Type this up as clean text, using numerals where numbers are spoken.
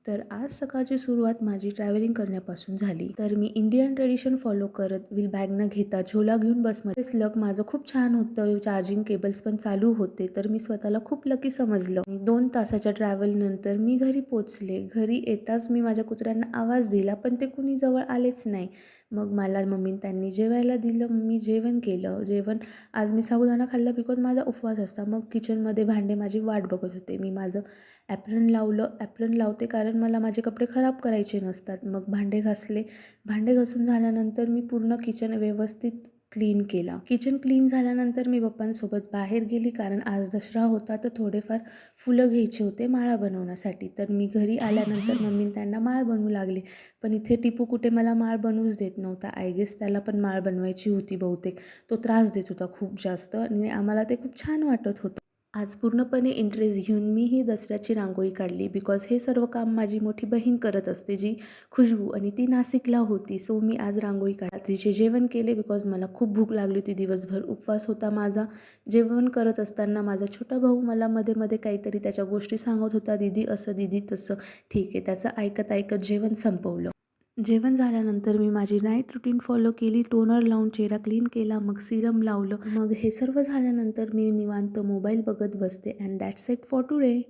तर आज सकाळची सुरुवात माझी ट्रॅव्हलिंग करण्यापासून झाली. तर मी इंडियन ट्रेडिशन फॉलो करत व्हील बॅग न घेता झोला घेऊन बसमध्ये लक माझं खूप छान होतं. चार्जिंग केबल्स पण चालू होते. तर मी स्वतःला खूप लकी समजलं. 2 तासाच्या ट्रॅव्हलनंतर मी घरी पोहोचले. घरी येताच मी माझ्या कुत्र्यांना आवाज दिला, पण ते कुणी जवळ आलेच नाही. मग मला मम्मीने त्यांनी जेवायला दिलं. मी जेवण केलं. आज मी साबुदाणा खाल्ला बिकॉज माझा उपवास असता. मग किचनमध्ये भांडे माझी वाट बघत होते. मी माझं ॲप्रन लावलं. ॲप्रन लावते कारण मला माझे कपडे खराब करायचे नसतात. मग भांडे घासले. भांडे घासून झाल्यानंतर मी पूर्ण किचन व्यवस्थित क्लीन केला. किचन क्लीन झाल्यानंतर मी पप्पांसोबत बाहेर गेली कारण आज दसरा होता, तर थोडेफार फुलं घ्यायचे होते माळा बनवण्यासाठी. तर मी घरी आल्यानंतर मम्मीने त्यांना माळ बनवू लागले. पण इथे टिपू कुठे मला माळ बनवूच देत नव्हता. आय गेस त्याला पण माळ बनवायची होती बहुतेक. तो त्रास देत होता खूप जास्त आणि आम्हाला ते खूप छान वाटत होतं. आज पूर्णपणे इंटरेस्ट घेऊन मी ही दसऱ्याची रांगोळी काढली बिकॉज हे सर्व काम माझी मोठी बहीण करत असते, जी खुशबू, आणि ती नाशिकला होती. सो मी आज रांगोळी रात्रीचे जेवण केले बिकॉज मला खूप भूक लागली होती. दिवसभर उपवास होता माझा. जेवण करत असताना माझा छोटा भाऊ मला मध्ये मध्ये काहीतरी त्याच्या गोष्टी सांगत होता. दीदी असं, दीदी तसं. ठीक आहे, त्याचं ऐकत ऐकत जेवण संपवलं. जेवण झाल्यानंतर मी माझी नाईट रुटीन फॉलो केली. टोनर लावून चेहरा क्लीन केला. मग सिरम लावलं. मग हे सर्व झाल्यानंतर मी निवांत मोबाईल बघत बसते. And that's it for today.